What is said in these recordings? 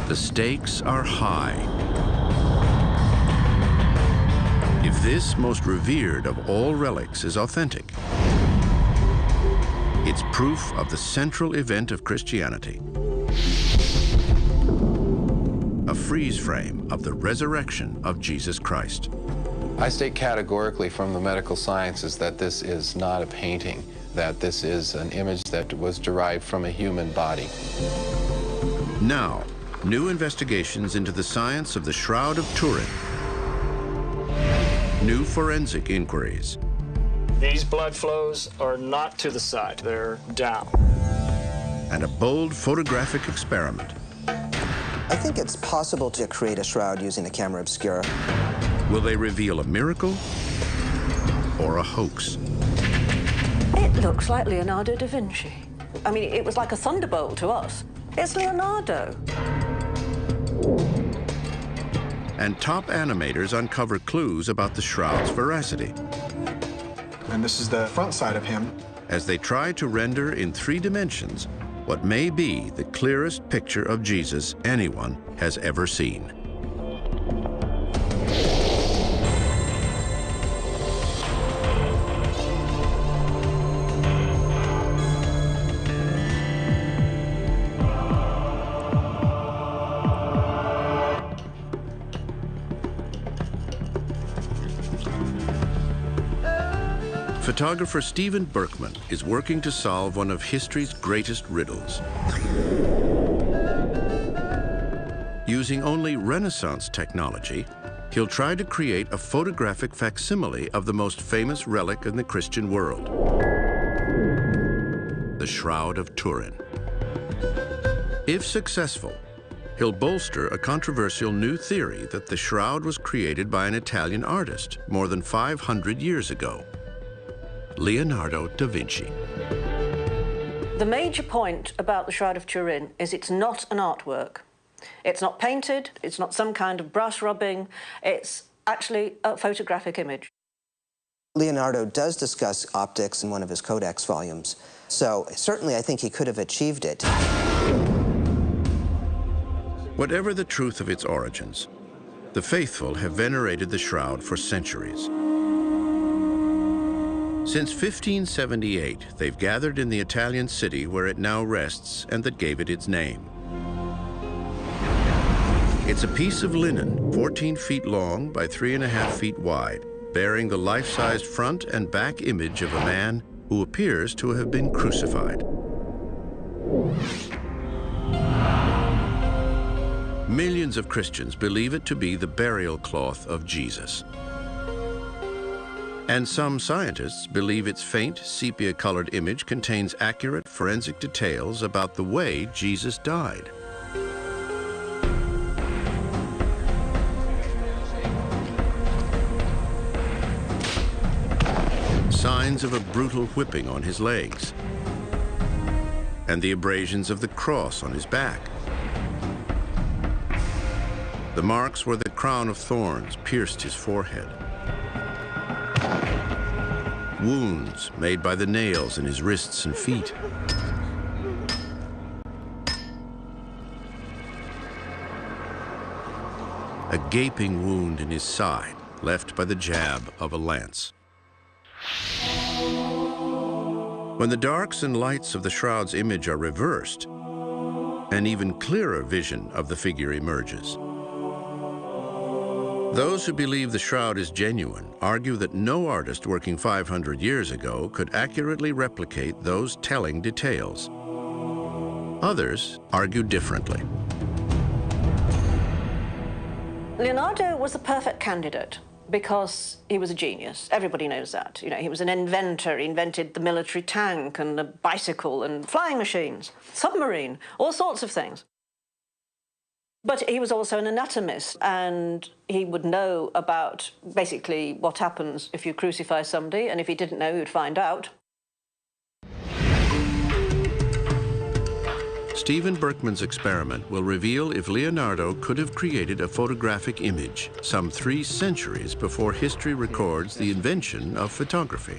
The stakes are high. If this most revered of all relics is authentic, it's proof of the central event of Christianity. A freeze frame of the resurrection of Jesus Christ. I state categorically from the medical sciences that this is not a painting, that this is an image that was derived from a human body. Now, new investigations into the science of the Shroud of Turin. New forensic inquiries. These blood flows are not to the side, they're down. And a bold photographic experiment. I think it's possible to create a shroud using a camera obscura. Will they reveal a miracle or a hoax? It looks like Leonardo da Vinci. I mean, it was like a thunderbolt to us. It's Leonardo. And top animators uncover clues about the shroud's veracity. And this is the front side of him. As they try to render in 3 dimensions what may be the clearest picture of Jesus anyone has ever seen. Photographer Stephen Berkman is working to solve one of history's greatest riddles. Using only Renaissance technology, he'll try to create a photographic facsimile of the most famous relic in the Christian world, the Shroud of Turin. If successful, he'll bolster a controversial new theory that the shroud was created by an Italian artist more than 500 years ago. Leonardo da Vinci. The major point about the Shroud of Turin is it's not an artwork. It's not painted, it's not some kind of brush rubbing, it's actually a photographic image. Leonardo does discuss optics in one of his codex volumes, so certainly I think he could have achieved it. Whatever the truth of its origins, the faithful have venerated the shroud for centuries. Since 1578, they've gathered in the Italian city where it now rests and that gave it its name. It's a piece of linen, 14 feet long by 3.5 feet wide, bearing the life-sized front and back image of a man who appears to have been crucified. Millions of Christians believe it to be the burial cloth of Jesus. And some scientists believe its faint, sepia-colored image contains accurate forensic details about the way Jesus died. Signs of a brutal whipping on his legs, and the abrasions of the cross on his back. The marks where the crown of thorns pierced his forehead. Wounds made by the nails in his wrists and feet. A gaping wound in his side, left by the jab of a lance. When the darks and lights of the shroud's image are reversed, an even clearer vision of the figure emerges. Those who believe the shroud is genuine argue that no artist working 500 years ago could accurately replicate those telling details. Others argue differently. Leonardo was the perfect candidate because he was a genius. Everybody knows that. You know, he was an inventor. He invented the military tank and the bicycle and flying machines, submarine, all sorts of things. But he was also an anatomist, and he would know about basically what happens if you crucify somebody, and if he didn't know, he would find out. Stephen Berkman's experiment will reveal if Leonardo could have created a photographic image some 3 centuries before history records the invention of photography.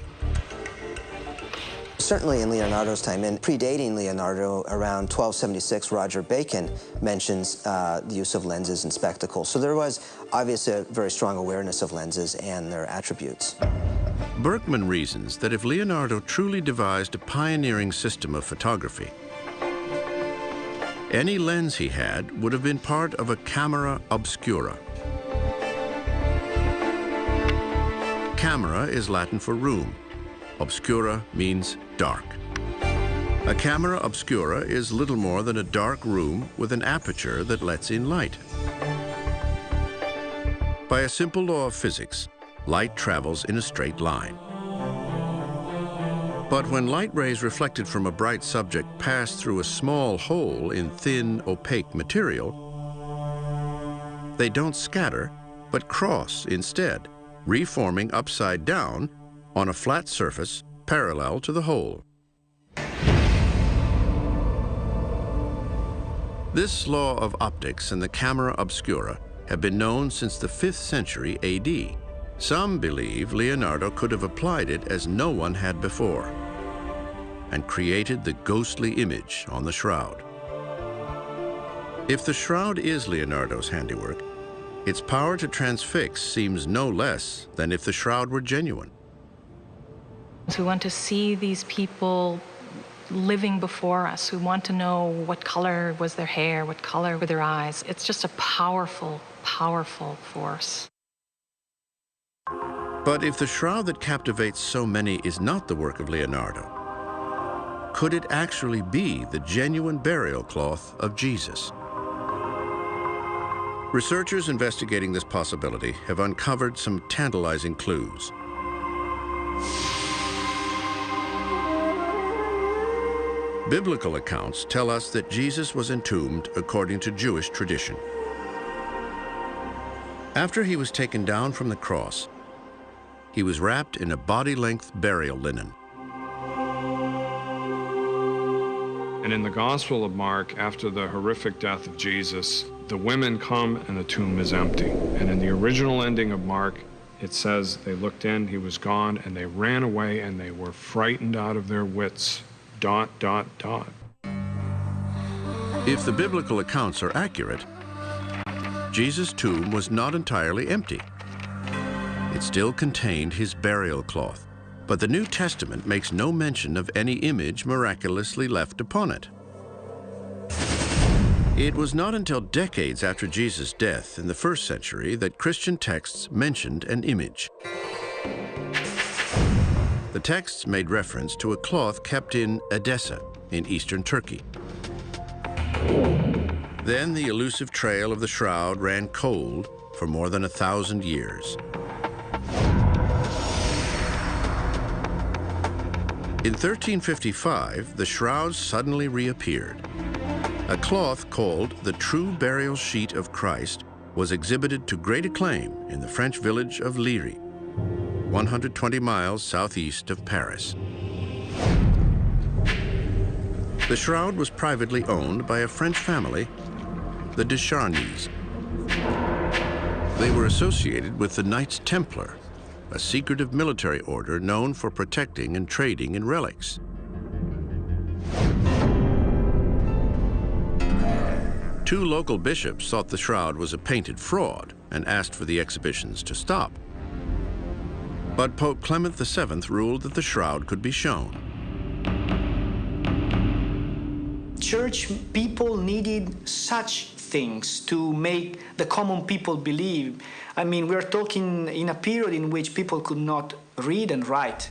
Certainly in Leonardo's time, and predating Leonardo, around 1276, Roger Bacon mentions the use of lenses and spectacles. So there was obviously a very strong awareness of lenses and their attributes. Berkman reasons that if Leonardo truly devised a pioneering system of photography, any lens he had would have been part of a camera obscura. Camera is Latin for room. Obscura means dark. A camera obscura is little more than a dark room with an aperture that lets in light. By a simple law of physics, light travels in a straight line. But when light rays reflected from a bright subject pass through a small hole in thin, opaque material, they don't scatter, but cross instead, reforming upside down on a flat surface parallel to the hole. This law of optics and the camera obscura have been known since the 5th century AD. Some believe Leonardo could have applied it as no one had before and created the ghostly image on the shroud. If the shroud is Leonardo's handiwork, its power to transfix seems no less than if the shroud were genuine. We want to see these people living before us. We want to know what color was their hair, what color were their eyes. It's just a powerful, powerful force. But if the shroud that captivates so many is not the work of Leonardo, could it actually be the genuine burial cloth of Jesus? Researchers investigating this possibility have uncovered some tantalizing clues. Biblical accounts tell us that Jesus was entombed according to Jewish tradition. After he was taken down from the cross, he was wrapped in a body-length burial linen. And in the Gospel of Mark, after the horrific death of Jesus, the women come and the tomb is empty. And in the original ending of Mark, it says they looked in, he was gone, and they ran away and they were frightened out of their wits. ... If the biblical accounts are accurate, Jesus' tomb was not entirely empty. It still contained his burial cloth, but the New Testament makes no mention of any image miraculously left upon it. It was not until decades after Jesus' death in the 1st century that Christian texts mentioned an image. The texts made reference to a cloth kept in Edessa in eastern Turkey. Then the elusive trail of the shroud ran cold for more than 1,000 years. In 1355, the shroud suddenly reappeared. A cloth called the True Burial Sheet of Christ was exhibited to great acclaim in the French village of Liry, 120 miles southeast of Paris. The shroud was privately owned by a French family, the de Charnys. They were associated with the Knights Templar, a secretive military order known for protecting and trading in relics. Two local bishops thought the shroud was a painted fraud and asked for the exhibitions to stop. But Pope Clement VII ruled that the shroud could be shown. Church people needed such things to make the common people believe. I mean, we're talking in a period in which people could not read and write.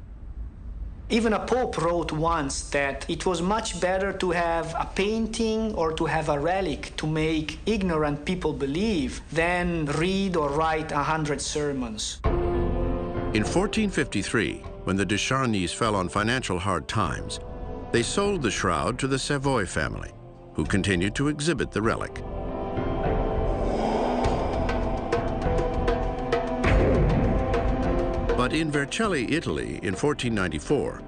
Even a pope wrote once that it was much better to have a painting or to have a relic to make ignorant people believe than read or write 100 sermons. In 1453, when the de Charnys fell on financial hard times, they sold the shroud to the Savoy family, who continued to exhibit the relic. But in Vercelli, Italy, in 1494,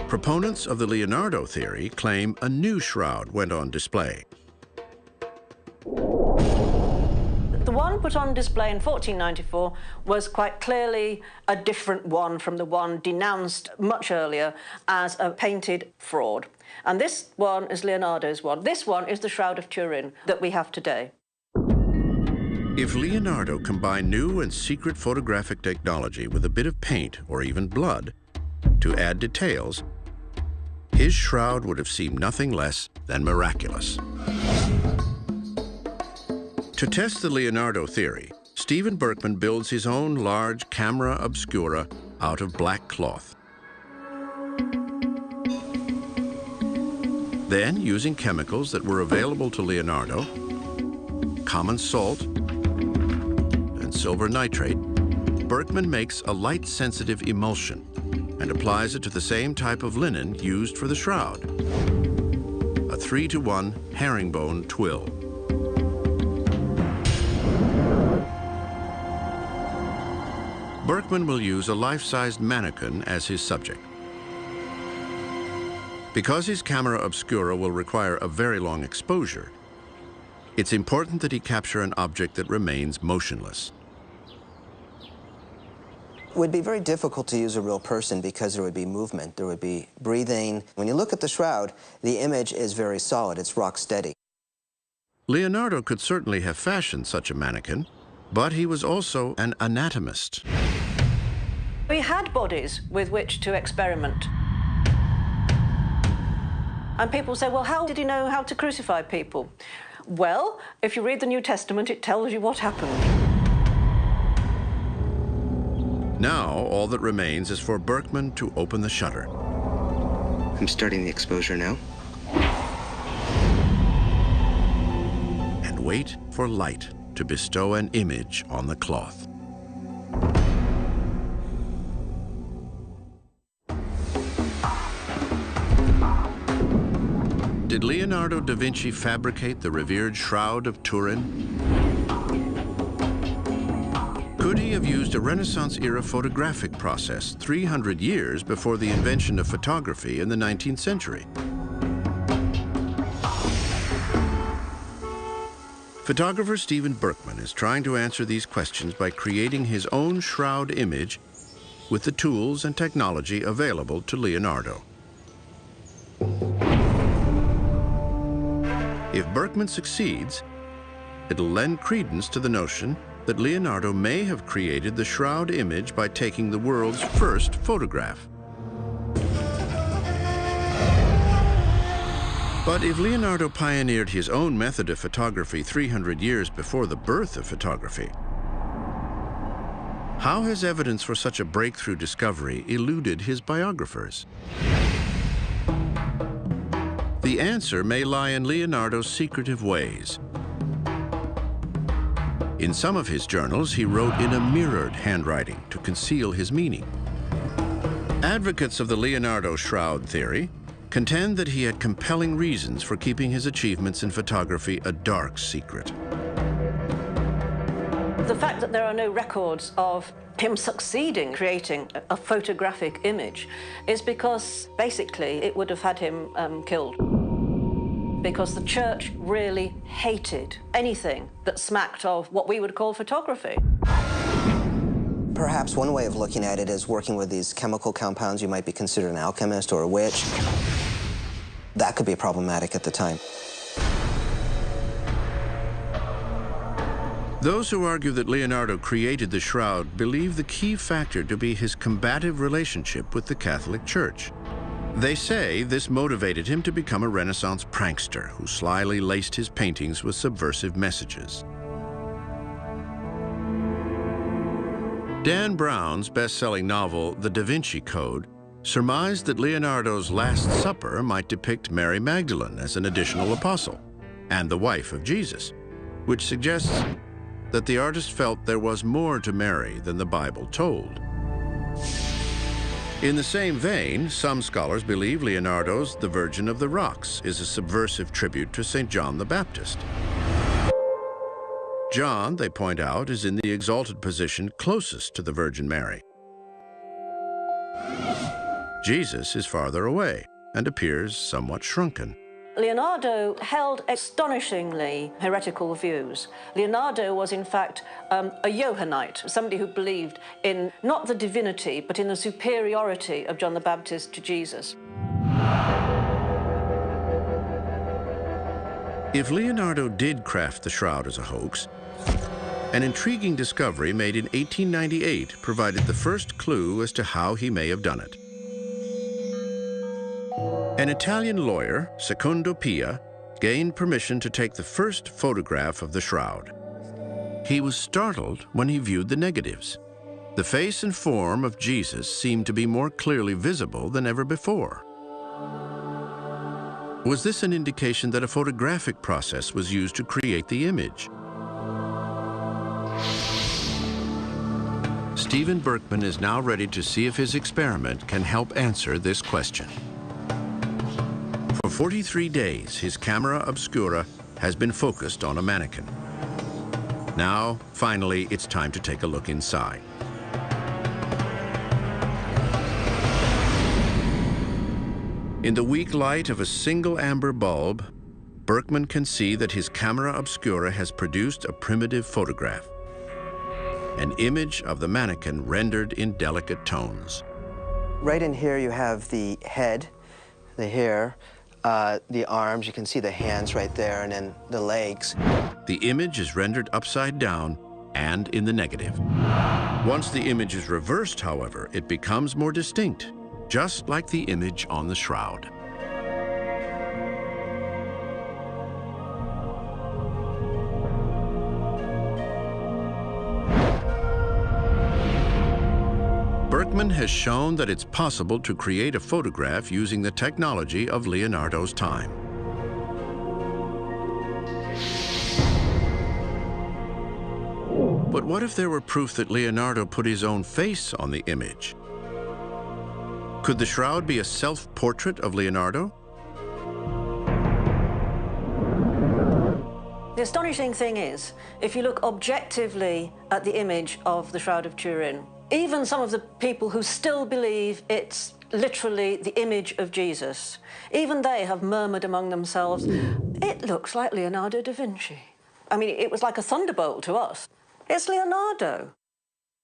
proponents of the Leonardo theory claim a new shroud went on display. The one put on display in 1494 was quite clearly a different one from the one denounced much earlier as a painted fraud. And this one is Leonardo's one. This one is the Shroud of Turin that we have today. If Leonardo combined new and secret photographic technology with a bit of paint or even blood to add details, his shroud would have seemed nothing less than miraculous. To test the Leonardo theory, Stephen Berkman builds his own large camera obscura out of black cloth. Then, using chemicals that were available to Leonardo, common salt and silver nitrate, Berkman makes a light-sensitive emulsion and applies it to the same type of linen used for the shroud, a 3-to-1 herringbone twill. Berkman will use a life-sized mannequin as his subject. Because his camera obscura will require a very long exposure, it's important that he capture an object that remains motionless. It would be very difficult to use a real person because there would be movement, there would be breathing. When you look at the shroud, the image is very solid, it's rock steady. Leonardo could certainly have fashioned such a mannequin, but he was also an anatomist. We had bodies with which to experiment. And people say, well, how did he know how to crucify people? Well, if you read the New Testament, it tells you what happened. Now, all that remains is for Berkman to open the shutter. I'm starting the exposure now. And wait for light to bestow an image on the cloth. Did Leonardo da Vinci fabricate the revered Shroud of Turin? Could he have used a Renaissance-era photographic process 300 years before the invention of photography in the 19th century? Photographer Stephen Berkman is trying to answer these questions by creating his own shroud image with the tools and technology available to Leonardo. If Berkman succeeds, it'll lend credence to the notion that Leonardo may have created the shroud image by taking the world's first photograph. But if Leonardo pioneered his own method of photography 300 years before the birth of photography, how has evidence for such a breakthrough discovery eluded his biographers? The answer may lie in Leonardo's secretive ways. In some of his journals, he wrote in a mirrored handwriting to conceal his meaning. Advocates of the Leonardo shroud theory contend that he had compelling reasons for keeping his achievements in photography a dark secret. The fact that there are no records of him succeeding creating a photographic image is because basically it would have had him killed. Because the church really hated anything that smacked of what we would call photography. Perhaps one way of looking at it is working with these chemical compounds. You might be considered an alchemist or a witch. That could be problematic at the time. Those who argue that Leonardo created the shroud believe the key factor to be his combative relationship with the Catholic Church. They say this motivated him to become a Renaissance prankster who slyly laced his paintings with subversive messages. Dan Brown's best-selling novel, The Da Vinci Code, surmised that Leonardo's Last Supper might depict Mary Magdalene as an additional apostle and the wife of Jesus, which suggests that the artist felt there was more to Mary than the Bible told. In the same vein, some scholars believe Leonardo's The Virgin of the Rocks is a subversive tribute to St. John the Baptist. John, they point out, is in the exalted position closest to the Virgin Mary. Jesus is farther away and appears somewhat shrunken. Leonardo held astonishingly heretical views. Leonardo was, in fact, a Johannite, somebody who believed in not the divinity, but in the superiority of John the Baptist to Jesus. If Leonardo did craft the shroud as a hoax, an intriguing discovery made in 1898 provided the first clue as to how he may have done it. An Italian lawyer, Secondo Pia, gained permission to take the first photograph of the shroud. He was startled when he viewed the negatives. The face and form of Jesus seemed to be more clearly visible than ever before. Was this an indication that a photographic process was used to create the image? Stephen Berkman is now ready to see if his experiment can help answer this question. For 43 days, his camera obscura has been focused on a mannequin. Now, finally, it's time to take a look inside. In the weak light of a single amber bulb, Berkman can see that his camera obscura has produced a primitive photograph, an image of the mannequin rendered in delicate tones. Right in here you have the head, the hair, the arms, you can see the hands right there, and then the legs. The image is rendered upside down and in the negative. Once the image is reversed, however, it becomes more distinct, just like the image on the shroud. Berkman has shown that it's possible to create a photograph using the technology of Leonardo's time. But what if there were proof that Leonardo put his own face on the image? Could the shroud be a self-portrait of Leonardo? The astonishing thing is, if you look objectively at the image of the Shroud of Turin, even some of the people who still believe it's literally the image of Jesus, even they have murmured among themselves, it looks like Leonardo da Vinci. I mean, it was like a thunderbolt to us. It's Leonardo.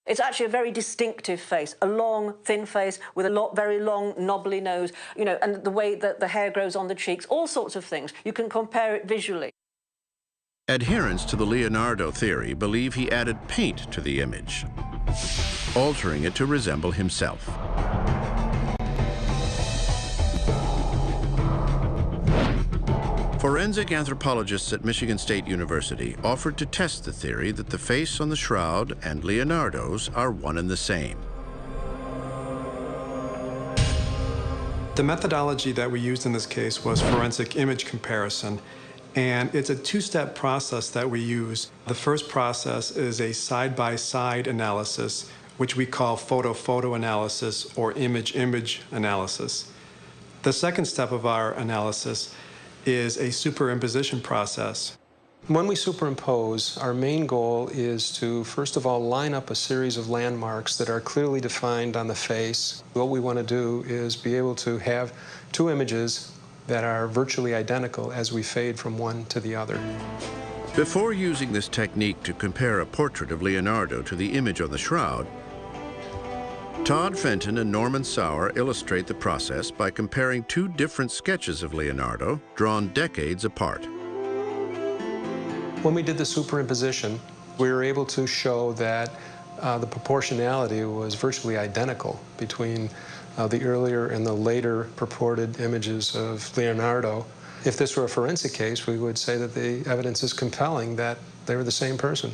It's actually a very distinctive face, a long, thin face with a very long, knobbly nose, you know, and the way that the hair grows on the cheeks, all sorts of things. You can compare it visually. Adherents to the Leonardo theory believe he added paint to the image, altering it to resemble himself. Forensic anthropologists at Michigan State University offered to test the theory that the face on the shroud and Leonardo's are one and the same. The methodology that we used in this case was forensic image comparison, and it's a two-step process that we use. The first process is a side-by-side analysis, which we call photo-photo analysis or image-image analysis. The second step of our analysis is a superimposition process. When we superimpose, our main goal is to, first of all, line up a series of landmarks that are clearly defined on the face. What we want to do is be able to have two images that are virtually identical as we fade from one to the other. Before using this technique to compare a portrait of Leonardo to the image on the shroud, Todd Fenton and Norman Sauer illustrate the process by comparing two different sketches of Leonardo drawn decades apart. When we did the superimposition, we were able to show that the proportionality was virtually identical between the earlier and the later purported images of Leonardo. If this were a forensic case, we would say that the evidence is compelling that they were the same person.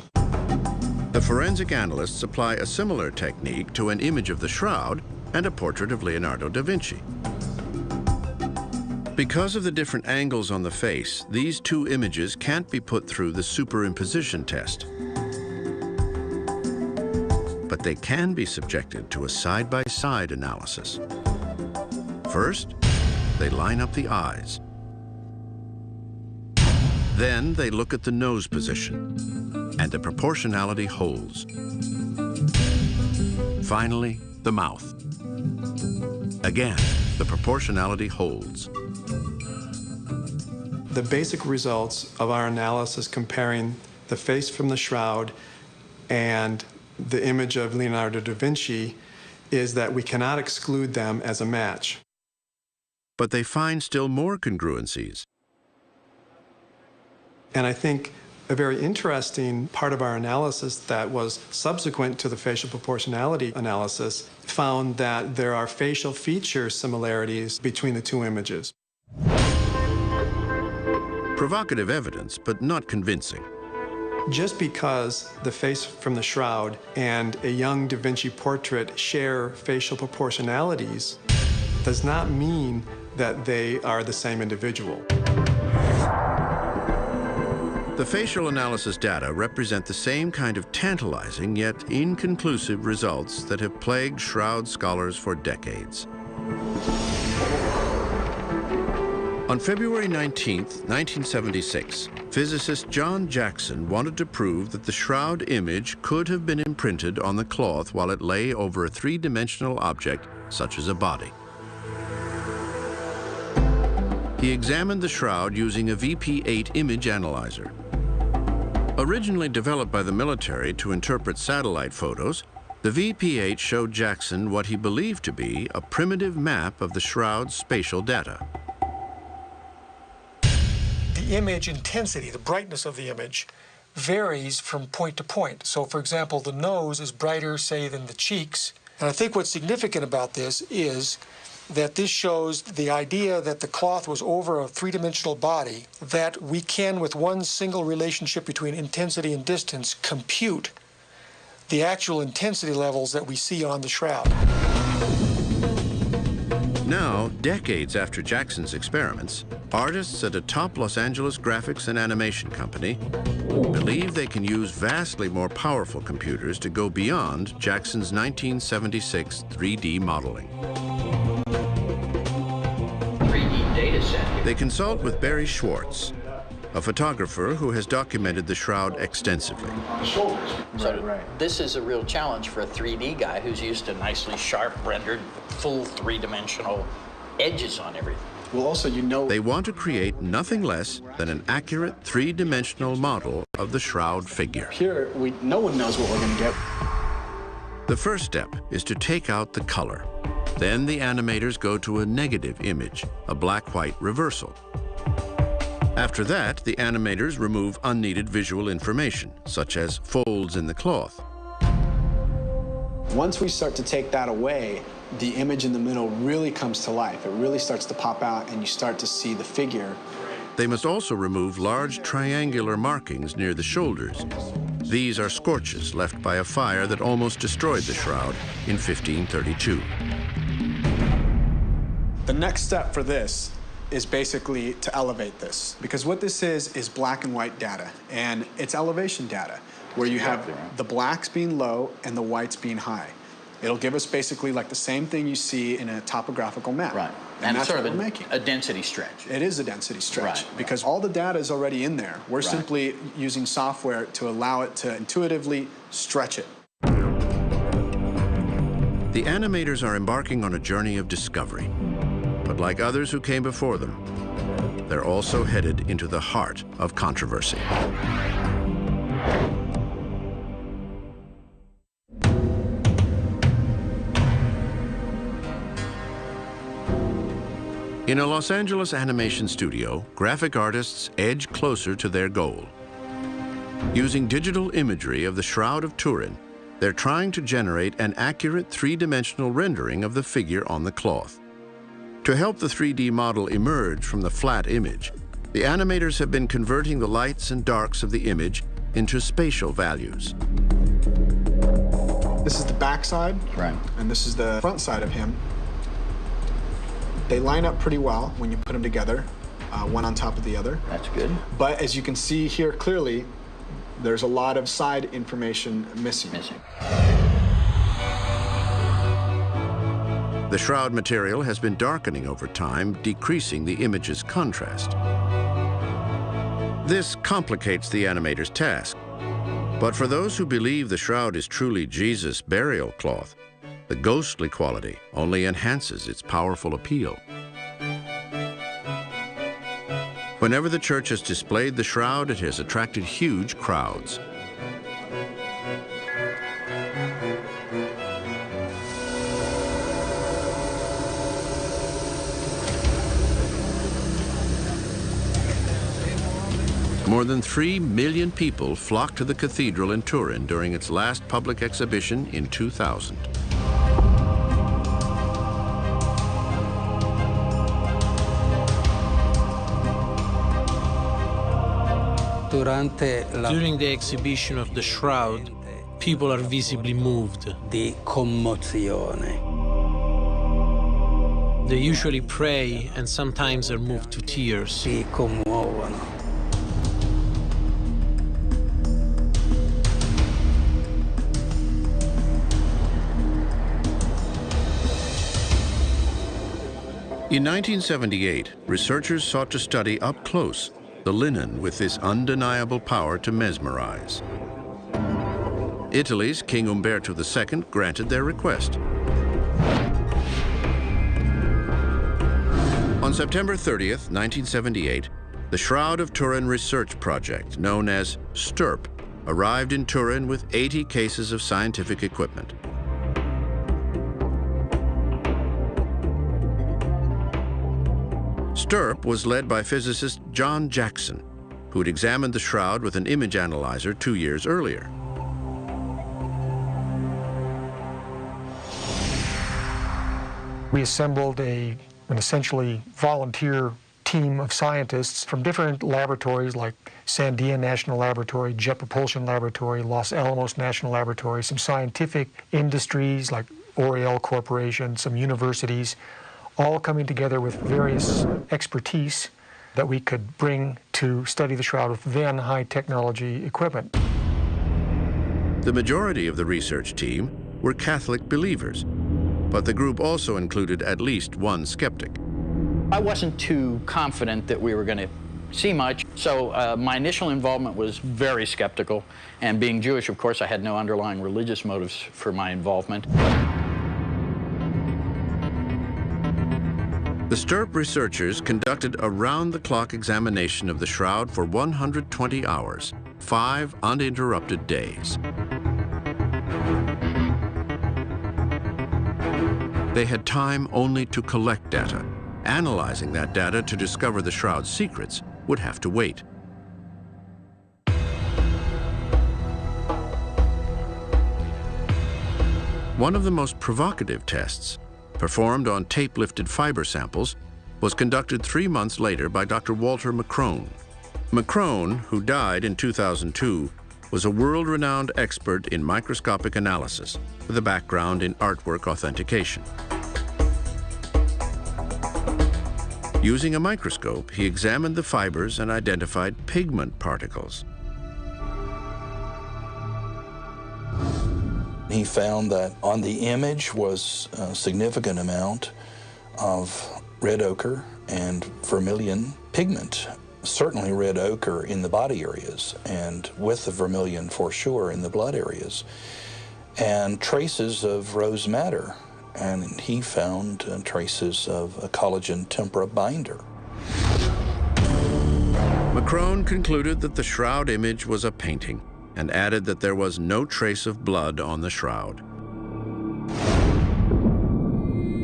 The forensic analysts apply a similar technique to an image of the shroud and a portrait of Leonardo da Vinci. Because of the different angles on the face, these two images can't be put through the superimposition test. But they can be subjected to a side-by-side analysis. First, they line up the eyes. Then they look at the nose position, and the proportionality holds. Finally, the mouth. Again, the proportionality holds. The basic results of our analysis comparing the face from the shroud and the image of Leonardo da Vinci is that we cannot exclude them as a match. But they find still more congruencies. And I think a very interesting part of our analysis that was subsequent to the facial proportionality analysis found that there are facial feature similarities between the two images. Provocative evidence, but not convincing. Just because the face from the shroud and a young Da Vinci portrait share facial proportionalities does not mean that they are the same individual. The facial analysis data represent the same kind of tantalizing yet inconclusive results that have plagued shroud scholars for decades. On February 19, 1976, physicist John Jackson wanted to prove that the shroud image could have been imprinted on the cloth while it lay over a three-dimensional object, such as a body. He examined the shroud using a VP8 image analyzer. Originally developed by the military to interpret satellite photos, the VP8 showed Jackson what he believed to be a primitive map of the shroud's spatial data. The image intensity, the brightness of the image, varies from point to point. So, for example, the nose is brighter, say, than the cheeks. And I think what's significant about this is that this shows the idea that the cloth was over a three-dimensional body, that we can, with one single relationship between intensity and distance, compute the actual intensity levels that we see on the shroud. Now, decades after Jackson's experiments, artists at a top Los Angeles graphics and animation company believe they can use vastly more powerful computers to go beyond Jackson's 1976 3D modeling. They consult with Barry Schwartz, a photographer who has documented the shroud extensively. So this is a real challenge for a 3D guy who's used to nicely sharp, rendered, full three-dimensional edges on everything. Well, also, they want to create nothing less than an accurate three-dimensional model of the shroud figure. Here, no one knows what we're going to get. The first step is to take out the color. Then the animators go to a negative image, a black-white reversal. After that, the animators remove unneeded visual information, such as folds in the cloth. Once we start to take that away, the image in the middle really comes to life. It really starts to pop out, and you start to see the figure. They must also remove large triangular markings near the shoulders. These are scorches left by a fire that almost destroyed the shroud in 1532. The next step for this is basically to elevate this, because what this is black and white data, and it's elevation data, where you have the blacks being low and the whites being high. It'll give us basically like the same thing you see in a topographical map. Right. And it's that's sort what of we're making. A density stretch. It is a density stretch, Right. because all the data is already in there. We're simply using software to allow it to intuitively stretch it. The animators are embarking on a journey of discovery. But like others who came before them, they're also headed into the heart of controversy. In a Los Angeles animation studio, graphic artists edge closer to their goal. Using digital imagery of the Shroud of Turin, they're trying to generate an accurate three-dimensional rendering of the figure on the cloth. To help the 3D model emerge from the flat image, the animators have been converting the lights and darks of the image into spatial values. This is the back side, and this is the front side of him. They line up pretty well when you put them together, one on top of the other. That's good. But as you can see here clearly, there's a lot of side information missing. The shroud material has been darkening over time, decreasing the image's contrast. This complicates the animator's task. But for those who believe the shroud is truly Jesus' burial cloth, the ghostly quality only enhances its powerful appeal. Whenever the church has displayed the shroud, it has attracted huge crowds. More than 3 million people flocked to the cathedral in Turin during its last public exhibition in 2000. During the exhibition of the Shroud, people are visibly moved. Di commozione. They usually pray and sometimes are moved to tears. Si commuovono. In 1978, researchers sought to study up close the linen with this undeniable power to mesmerize. Italy's King Umberto II granted their request. On September 30th, 1978, the Shroud of Turin research project, known as STURP, arrived in Turin with 80 cases of scientific equipment. STURP was led by physicist John Jackson, who had examined the shroud with an image analyzer 2 years earlier. We assembled an essentially volunteer team of scientists from different laboratories like Sandia National Laboratory, Jet Propulsion Laboratory, Los Alamos National Laboratory, some scientific industries like Oriel Corporation, some universities, all coming together with various expertise that we could bring to study the shroud with then high technology equipment. The majority of the research team were Catholic believers, but the group also included at least one skeptic. I wasn't too confident that we were going to see much, so my initial involvement was very skeptical, and being Jewish, of course, I had no underlying religious motives for my involvement. The STURP researchers conducted a round-the-clock examination of the shroud for 120 hours, 5 uninterrupted days. They had time only to collect data. Analyzing that data to discover the shroud's secrets would have to wait. One of the most provocative tests, performed on tape-lifted fiber samples, was conducted 3 months later by Dr. Walter McCrone. McCrone, who died in 2002, was a world-renowned expert in microscopic analysis with a background in artwork authentication. Using a microscope, he examined the fibers and identified pigment particles. He found that on the image was a significant amount of red ochre and vermilion pigment, certainly red ochre in the body areas, and with the vermilion for sure in the blood areas, and traces of rose madder, and he found traces of a collagen tempera binder. McCrone concluded that the shroud image was a painting, and added that there was no trace of blood on the shroud.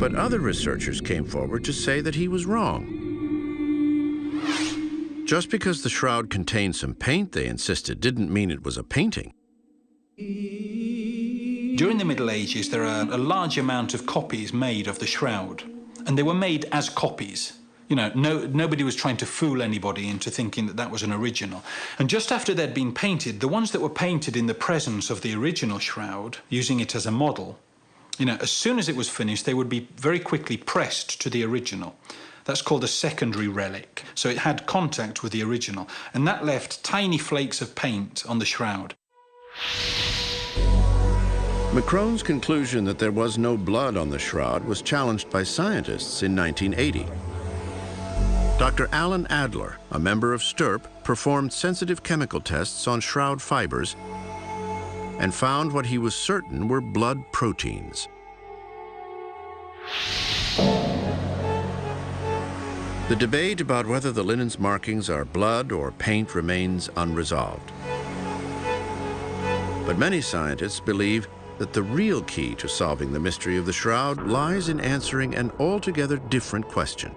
But other researchers came forward to say that he was wrong. Just because the shroud contained some paint, they insisted, didn't mean it was a painting. During the Middle Ages, there are a large amount of copies made of the shroud, and they were made as copies. You know, nobody was trying to fool anybody into thinking that that was an original. And just after they'd been painted, the ones that were painted in the presence of the original shroud, using it as a model, you know, as soon as it was finished, they would be very quickly pressed to the original. That's called a secondary relic. So it had contact with the original, and that left tiny flakes of paint on the shroud. McCrone's conclusion that there was no blood on the shroud was challenged by scientists in 1980. Dr. Alan Adler, a member of STURP, performed sensitive chemical tests on shroud fibers and found what he was certain were blood proteins. The debate about whether the linen's markings are blood or paint remains unresolved. But many scientists believe that the real key to solving the mystery of the shroud lies in answering an altogether different question.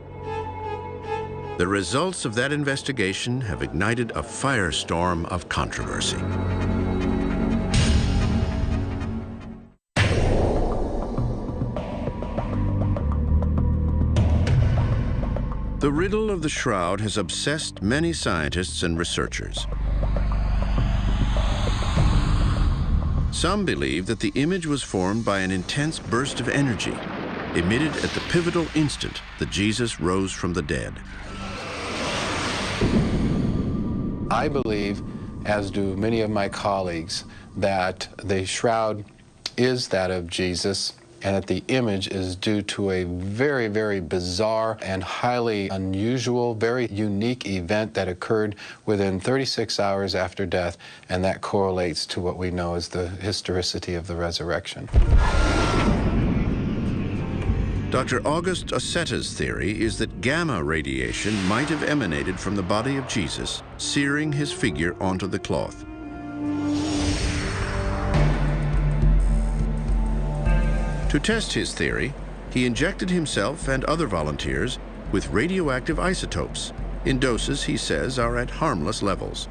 The results of that investigation have ignited a firestorm of controversy. The riddle of the shroud has obsessed many scientists and researchers. Some believe that the image was formed by an intense burst of energy, emitted at the pivotal instant that Jesus rose from the dead. I believe, as do many of my colleagues, that the shroud is that of Jesus, and that the image is due to a very, very bizarre and highly unusual, very unique event that occurred within 36 hours after death, and that correlates to what we know as the historicity of the resurrection. Dr. August Osseta's theory is that gamma radiation might have emanated from the body of Jesus, searing his figure onto the cloth. To test his theory, he injected himself and other volunteers with radioactive isotopes in doses he says are at harmless levels.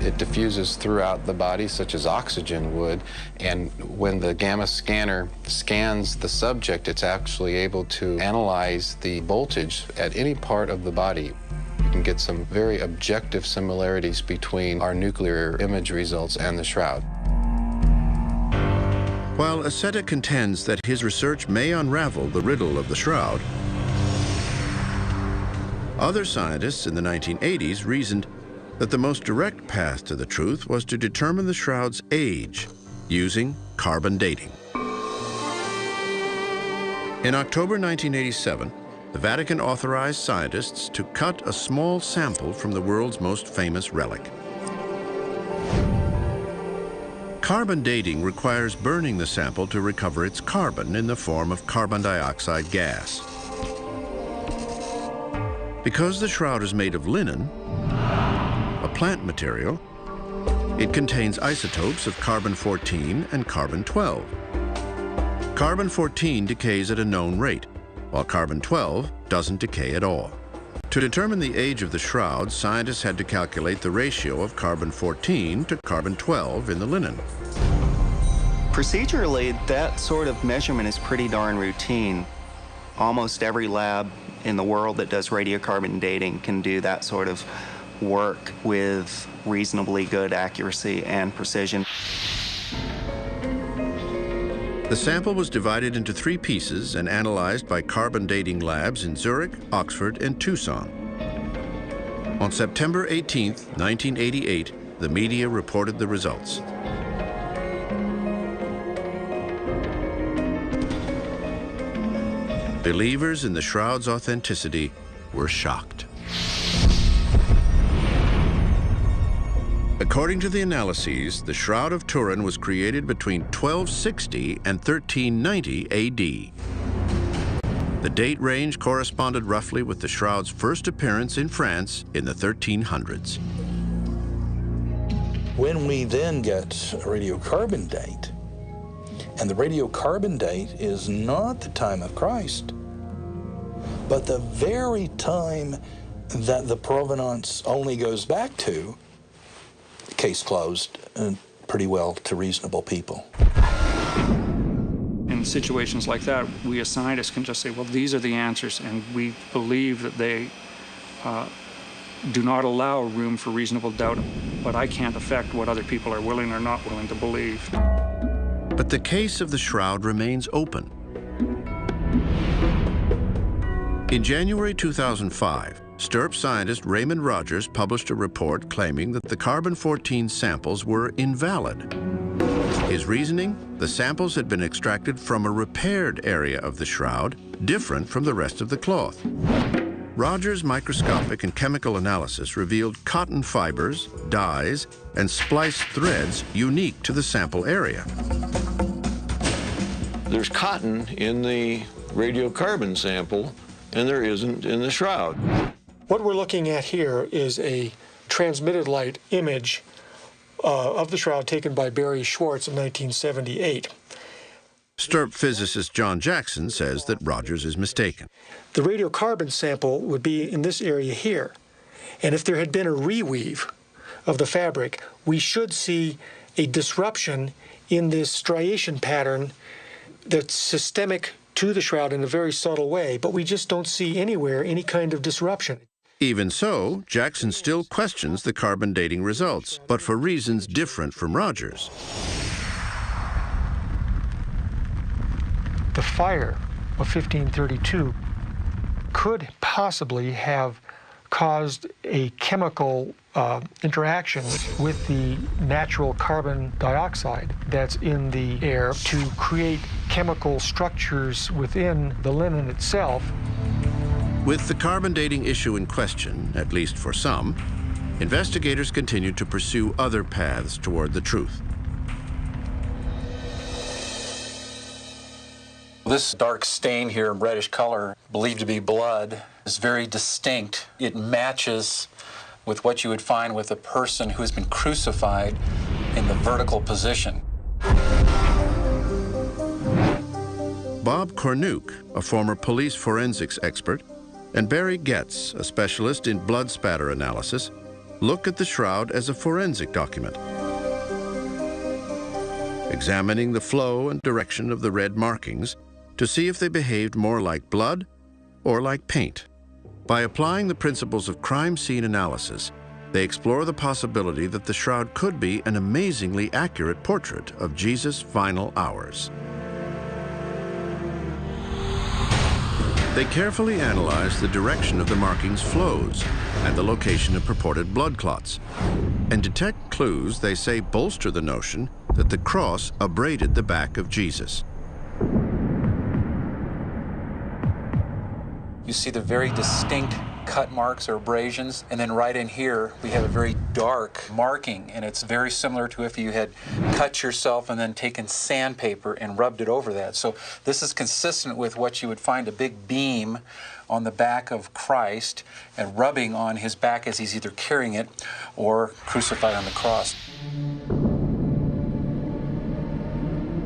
It diffuses throughout the body, such as oxygen would, and when the gamma scanner scans the subject, it's actually able to analyze the voltage at any part of the body. You can get some very objective similarities between our nuclear image results and the shroud. While Osseta contends that his research may unravel the riddle of the shroud, other scientists in the 1980s reasoned that the most direct path to the truth was to determine the shroud's age using carbon dating. In October 1987, the Vatican authorized scientists to cut a small sample from the world's most famous relic. Carbon dating requires burning the sample to recover its carbon in the form of carbon dioxide gas. Because the shroud is made of linen, a plant material, it contains isotopes of carbon-14 and carbon-12. Carbon-14 decays at a known rate, while carbon-12 doesn't decay at all. To determine the age of the shroud, scientists had to calculate the ratio of carbon-14 to carbon-12 in the linen. Procedurally, that sort of measurement is pretty darn routine. Almost every lab in the world that does radiocarbon dating can do that sort of work with reasonably good accuracy and precision. The sample was divided into 3 pieces and analyzed by carbon dating labs in Zurich, Oxford, and Tucson. On September 18, 1988, the media reported the results. Believers in the shroud's authenticity were shocked. According to the analyses, the Shroud of Turin was created between 1260 and 1390 AD. The date range corresponded roughly with the shroud's first appearance in France in the 1300s. When we then get a radiocarbon date, and the radiocarbon date is not the time of Christ, but the very time that the provenance only goes back to, case closed, pretty well to reasonable people. In situations like that, we as scientists can just say, well, these are the answers, and we believe that they do not allow room for reasonable doubt, but I can't affect what other people are willing or not willing to believe. But the case of the shroud remains open. In January 2005, STURP scientist Raymond Rogers published a report claiming that the carbon-14 samples were invalid. His reasoning? The samples had been extracted from a repaired area of the shroud, different from the rest of the cloth. Rogers' microscopic and chemical analysis revealed cotton fibers, dyes, and spliced threads unique to the sample area. There's cotton in the radiocarbon sample, and there isn't in the shroud. What we're looking at here is a transmitted light image of the shroud taken by Barry Schwartz in 1978. Stirp physicist John Jackson says that Rogers is mistaken. The radiocarbon sample would be in this area here. And if there had been a reweave of the fabric, we should see a disruption in this striation pattern that's systemic to the shroud in a very subtle way, but we just don't see anywhere any kind of disruption. Even so, Jackson still questions the carbon dating results, but for reasons different from Rogers. The fire of 1532 could possibly have caused a chemical interaction with the natural carbon dioxide that's in the air to create chemical structures within the linen itself. With the carbon dating issue in question, at least for some, investigators continue to pursue other paths toward the truth. This dark stain here, reddish color, believed to be blood, is very distinct. It matches with what you would find with a person who has been crucified in the vertical position. Bob Cornuke, a former police forensics expert, and Barry Getz, a specialist in blood spatter analysis, look at the shroud as a forensic document, examining the flow and direction of the red markings to see if they behaved more like blood or like paint. By applying the principles of crime scene analysis, they explore the possibility that the shroud could be an amazingly accurate portrait of Jesus' final hours. They carefully analyze the direction of the markings' flows and the location of purported blood clots, and detect clues they say bolster the notion that the cross abraded the back of Jesus. You see the very distinct cut marks or abrasions, and then right in here we have a very dark marking, and it's very similar to if you had cut yourself and then taken sandpaper and rubbed it over that. So this is consistent with what you would find a big beam on the back of Christ and rubbing on his back as he's either carrying it or crucified on the cross.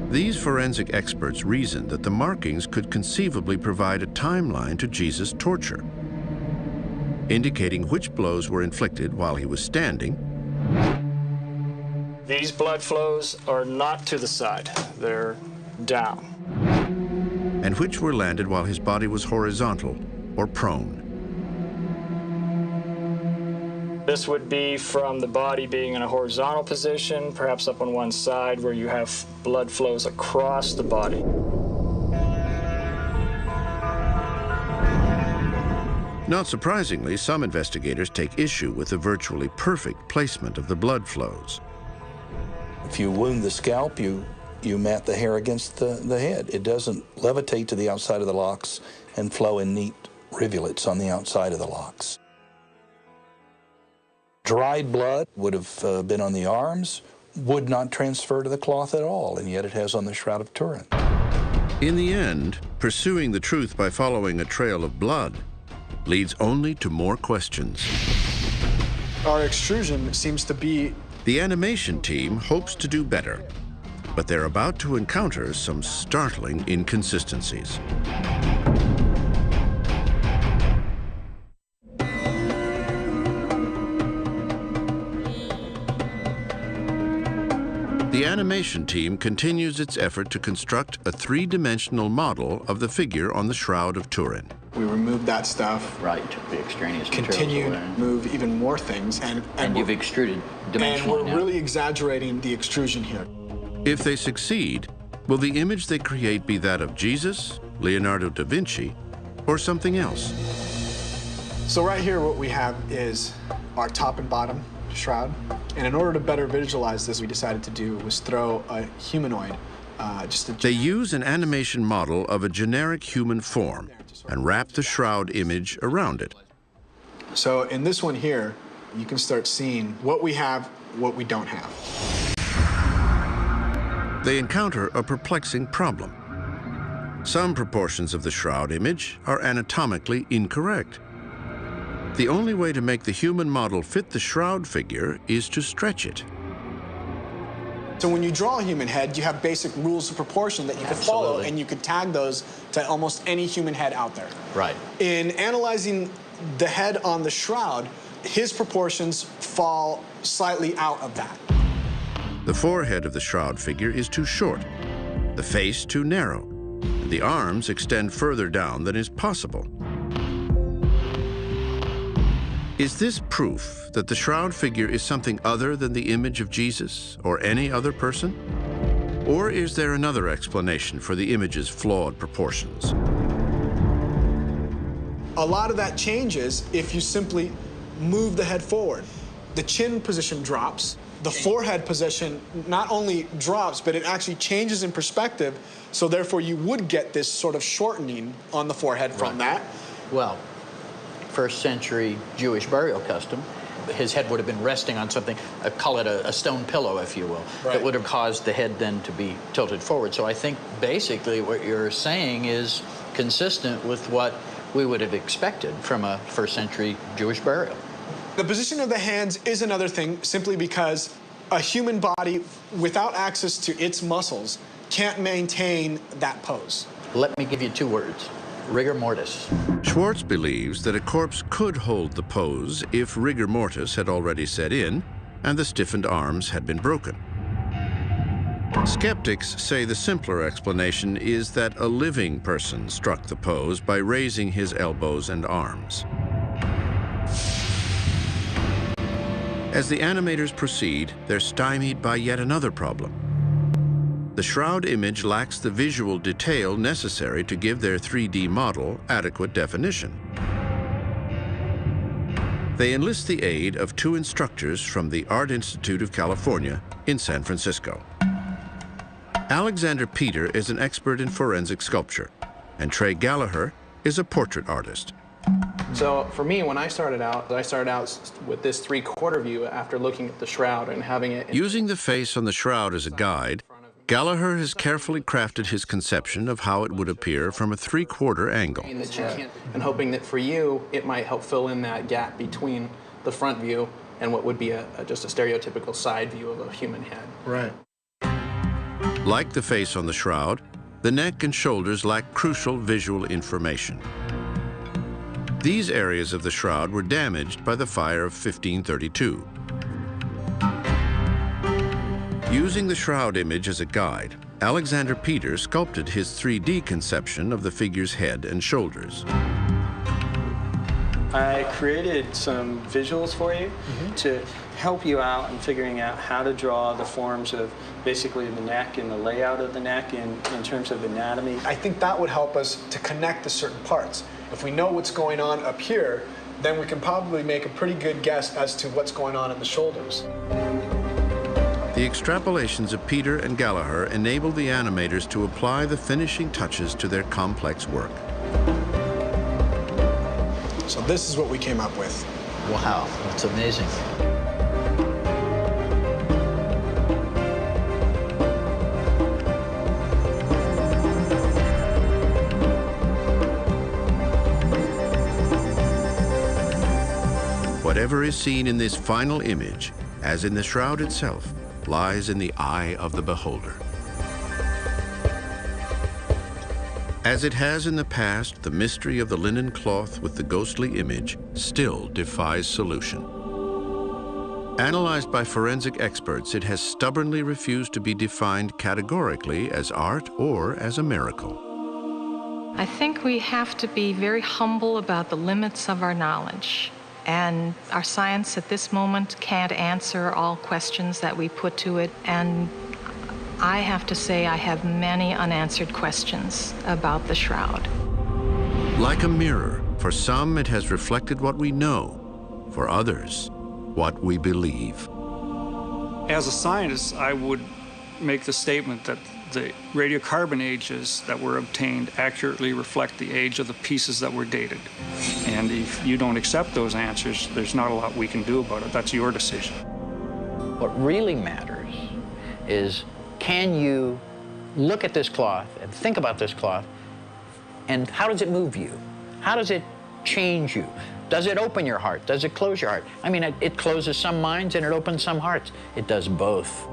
These forensic experts reasoned that the markings could conceivably provide a timeline to Jesus' torture, indicating which blows were inflicted while he was standing. These blood flows are not to the side, they're down. And which were landed while his body was horizontal or prone. This would be from the body being in a horizontal position, perhaps up on one side where you have blood flows across the body. Not surprisingly, some investigators take issue with the virtually perfect placement of the blood flows. If you wound the scalp, you mat the hair against the head. It doesn't levitate to the outside of the locks and flow in neat rivulets on the outside of the locks. Dried blood would have been on the arms, would not transfer to the cloth at all, and yet it has on the Shroud of Turin. In the end, pursuing the truth by following a trail of blood leads only to more questions. Our extrusion seems to be... The animation team hopes to do better, but they're about to encounter some startling inconsistencies. The animation team continues its effort to construct a three-dimensional model of the figure on the Shroud of Turin. We removed that stuff. Right, the extraneous continued, move even more things. And you've extruded dimensionally and we're now. really exaggerating the extrusion here. If they succeed, will the image they create be that of Jesus, Leonardo da Vinci, or something else? So right here what we have is our top and bottom shroud. And in order to better visualize this, we decided to do was throw a humanoid. They use an animation model of a generic human form and wrap the shroud image around it. So in this one here, you can start seeing what we have, what we don't have. They encounter a perplexing problem. Some proportions of the shroud image are anatomically incorrect. The only way to make the human model fit the shroud figure is to stretch it. So when you draw a human head, you have basic rules of proportion that you could follow, and you could tag those to almost any human head out there. Right. In analyzing the head on the shroud, his proportions fall slightly out of that. The forehead of the shroud figure is too short, the face too narrow, and the arms extend further down than is possible. Is this proof that the shroud figure is something other than the image of Jesus or any other person? Or is there another explanation for the image's flawed proportions? A lot of that changes if you simply move the head forward. The chin position drops. The forehead position not only drops, but it actually changes in perspective, so therefore you would get this sort of shortening on the forehead from that. Well, first century Jewish burial custom, his head would have been resting on something, call it a stone pillow, if you will, that would have caused the head then to be tilted forward. So I think basically what you're saying is consistent with what we would have expected from a first century Jewish burial. The position of the hands is another thing, simply because a human body without access to its muscles can't maintain that pose. Let me give you two words: rigor mortis. Schwartz believes that a corpse could hold the pose if rigor mortis had already set in and the stiffened arms had been broken. Skeptics say the simpler explanation is that a living person struck the pose by raising his elbows and arms. As the animators proceed, they're stymied by yet another problem. The shroud image lacks the visual detail necessary to give their 3D model adequate definition. They enlist the aid of two instructors from the Art Institute of California in San Francisco. Alexander Peter is an expert in forensic sculpture, and Trey Gallagher is a portrait artist. So for me, when I started out with this three-quarter view after looking at the shroud and having it... Using the face on the shroud as a guide, Gallagher has carefully crafted his conception of how it would appear from a three-quarter angle. And hoping that for you, it might help fill in that gap between the front view and what would be just a stereotypical side view of a human head. Right. Like the face on the shroud, the neck and shoulders lack crucial visual information. These areas of the shroud were damaged by the fire of 1532. Using the shroud image as a guide, Alexander Peter sculpted his 3D conception of the figure's head and shoulders. I created some visuals for you to help you out in figuring out how to draw the forms of basically the neck and the layout of the neck in terms of anatomy. I think that would help us to connect to certain parts. If we know what's going on up here, then we can probably make a pretty good guess as to what's going on in the shoulders. The extrapolations of Peter and Gallagher enabled the animators to apply the finishing touches to their complex work. So this is what we came up with. Wow, that's amazing. Whatever is seen in this final image, as in the shroud itself, lies in the eye of the beholder. As it has in the past, the mystery of the linen cloth with the ghostly image still defies solution. Analyzed by forensic experts, it has stubbornly refused to be defined categorically as art or as a miracle. I think we have to be very humble about the limits of our knowledge. And our science at this moment can't answer all questions that we put to it. And I have to say I have many unanswered questions about the shroud. Like a mirror, for some it has reflected what we know, for others, what we believe. As a scientist, I would make the statement that the radiocarbon ages that were obtained accurately reflect the age of the pieces that were dated. And if you don't accept those answers, there's not a lot we can do about it. That's your decision. What really matters is, can you look at this cloth and think about this cloth, and how does it move you? How does it change you? Does it open your heart? Does it close your heart? I mean, it closes some minds and it opens some hearts. It does both.